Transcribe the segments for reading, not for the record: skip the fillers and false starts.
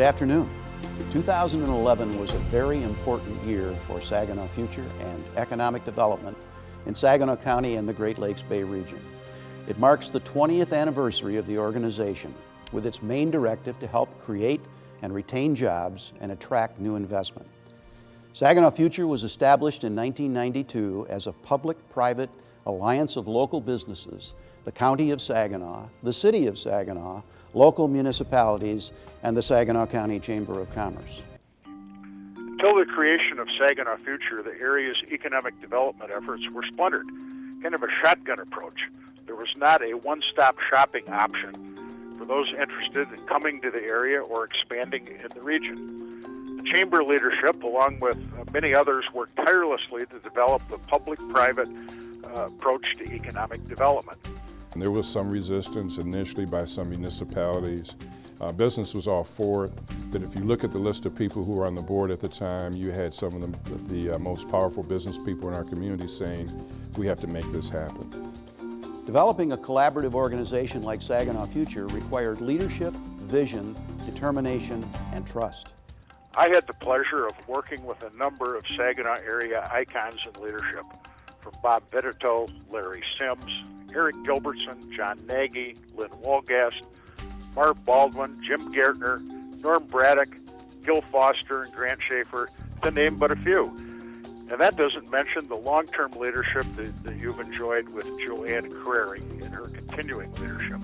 Good afternoon. 2011 was a very important year for Saginaw Future and economic development in Saginaw County and the Great Lakes Bay region. It marks the 20th anniversary of the organization, with its main directive to help create and retain jobs and attract new investment. Saginaw Future was established in 1992 as a public-private alliance of local businesses, the County of Saginaw, the City of Saginaw, local municipalities, and the Saginaw County Chamber of Commerce. Until the creation of Saginaw Future, the area's economic development efforts were splintered, kind of a shotgun approach. There was not a one-stop shopping option for those interested in coming to the area or expanding in the region. The Chamber leadership, along with many others, worked tirelessly to develop the public-private approach to economic development. And there was some resistance initially by some municipalities. Business was all for it, but if you look at the list of people who were on the board at the time, you had some of the most powerful business people in our community saying, we have to make this happen. Developing a collaborative organization like Saginaw Future required leadership, vision, determination, and trust. I had the pleasure of working with a number of Saginaw area icons in leadership, from Bob Vitito, Larry Sims, Eric Gilbertson, John Nagy, Lynn Walgast, Marv Baldwin, Jim Gartner, Norm Braddock, Gil Foster, and Grant Schaefer, to name but a few. And that doesn't mention the long-term leadership that you've enjoyed with Joanne Crary in her continuing leadership.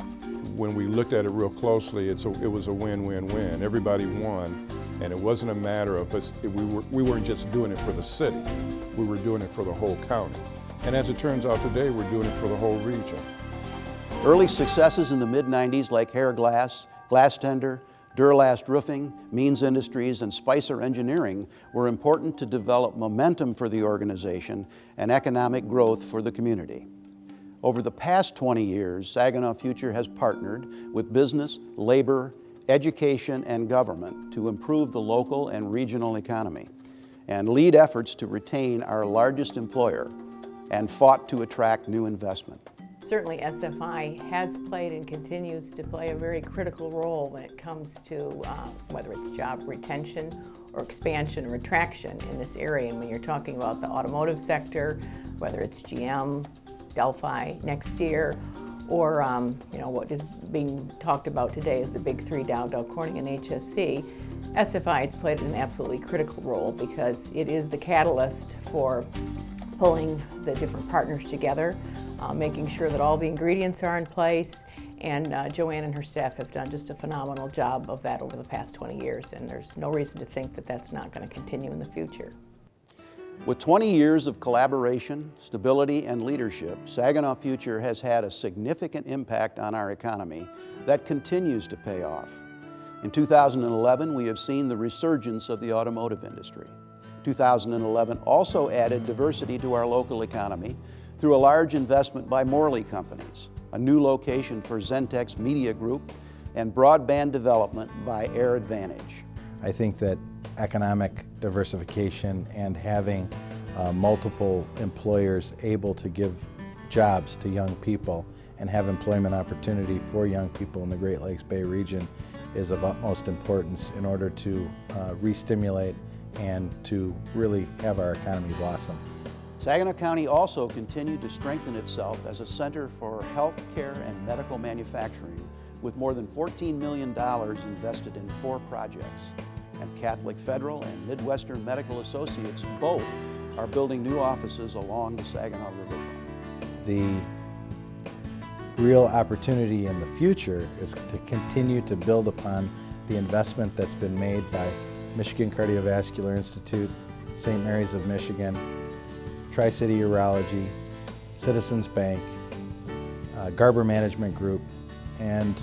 When we looked at it real closely, it was a win-win-win. Everybody won, and it wasn't a matter of us. We weren't just doing it for the city. We were doing it for the whole county. And as it turns out today, we're doing it for the whole region. Early successes in the mid-90s like Hair Glass, Glass Tender, Durlast Roofing, Means Industries, and Spicer Engineering were important to develop momentum for the organization and economic growth for the community. Over the past 20 years, Saginaw Future has partnered with business, labor, education, and government to improve the local and regional economy and lead efforts to retain our largest employer and fought to attract new investment. Certainly SFI has played and continues to play a very critical role when it comes to whether it's job retention or expansion or attraction in this area. And when you're talking about the automotive sector, whether it's GM, Delphi next year, or what is being talked about today is the big three, Dow, Corning, and HSC, SFI has played an absolutely critical role because it is the catalyst for pulling the different partners together, making sure that all the ingredients are in place, and Joanne and her staff have done just a phenomenal job of that over the past 20 years, and there's no reason to think that that's not going to continue in the future. With 20 years of collaboration, stability, and leadership, Saginaw Future has had a significant impact on our economy that continues to pay off. In 2011, we have seen the resurgence of the automotive industry. 2011 also added diversity to our local economy through a large investment by Morley Companies, a new location for Zentex Media Group, and broadband development by Air Advantage. I think that economic diversification and having multiple employers able to give jobs to young people and have employment opportunity for young people in the Great Lakes Bay region is of utmost importance in order to re-stimulate and to really have our economy blossom. Saginaw County also continued to strengthen itself as a center for health care and medical manufacturing, with more than $14 million invested in 4 projects. And Catholic Federal and Midwestern Medical Associates both are building new offices along the Saginaw Riverfront. The real opportunity in the future is to continue to build upon the investment that's been made by Michigan Cardiovascular Institute, St. Mary's of Michigan, Tri-City Urology, Citizens Bank, Garber Management Group, and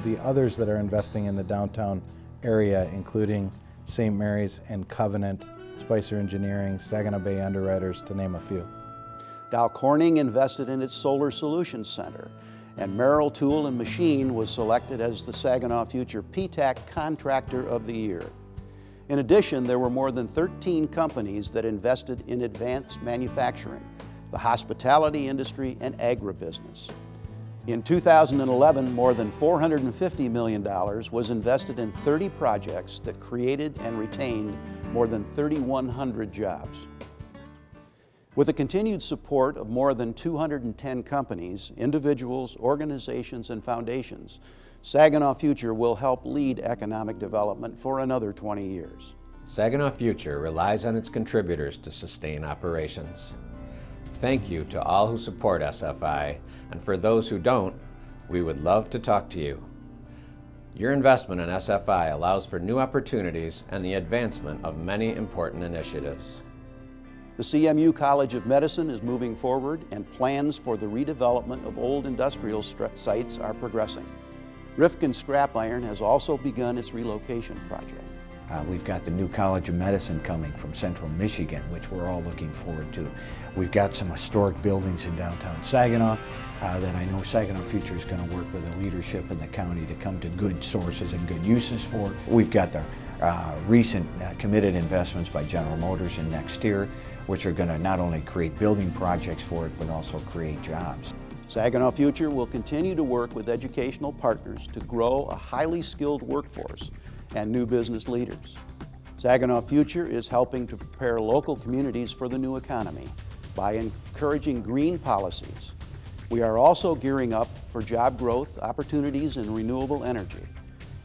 the others that are investing in the downtown area, including St. Mary's and Covenant, Spicer Engineering, Saginaw Bay Underwriters, to name a few. Dow Corning invested in its Solar Solutions Center, and Merrill Tool and Machine was selected as the Saginaw Future PTAC Contractor of the Year. In addition, there were more than 13 companies that invested in advanced manufacturing, the hospitality industry, and agribusiness. In 2011, more than $450 million was invested in 30 projects that created and retained more than 3,100 jobs. With the continued support of more than 210 companies, individuals, organizations, and foundations, Saginaw Future will help lead economic development for another 20 years. Saginaw Future relies on its contributors to sustain operations. Thank you to all who support SFI, and for those who don't, we would love to talk to you. Your investment in SFI allows for new opportunities and the advancement of many important initiatives. The CMU College of Medicine is moving forward, and plans for the redevelopment of old industrial sites are progressing. Rifkin Scrap Iron has also begun its relocation project. We've got the new College of Medicine coming from Central Michigan, which we're all looking forward to. We've got some historic buildings in downtown Saginaw that I know Saginaw Future is going to work with the leadership in the county to come to good sources and good uses for. We've got the recent committed investments by General Motors in next year, which are going to not only create building projects for it, but also create jobs. Saginaw Future will continue to work with educational partners to grow a highly skilled workforce and new business leaders. Saginaw Future is helping to prepare local communities for the new economy by encouraging green policies. We are also gearing up for job growth opportunities in renewable energy.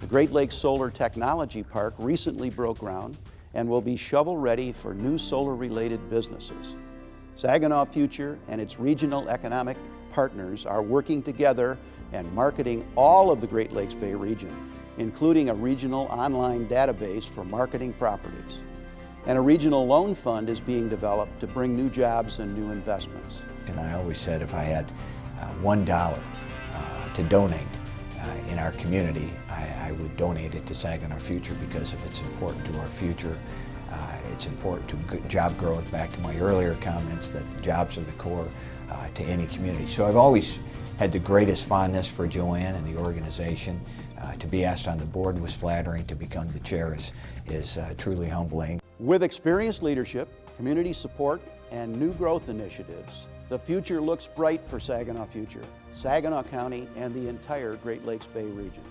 The Great Lakes Solar Technology Park recently broke ground and will be shovel-ready for new solar-related businesses. Saginaw Future and its regional economic partners are working together and marketing all of the Great Lakes Bay region, including a regional online database for marketing properties. And a regional loan fund is being developed to bring new jobs and new investments. And I always said if I had $1 to donate in our community, I would donate it to Saginaw Future because of it's important to our future. It's important to job growth, back to my earlier comments that jobs are the core to any community. So I've always had the greatest fondness for Joanne and the organization. To be asked on the board was flattering. To become the chair is truly humbling. With experienced leadership, community support, and new growth initiatives, the future looks bright for Saginaw Future, Saginaw County, and the entire Great Lakes Bay region.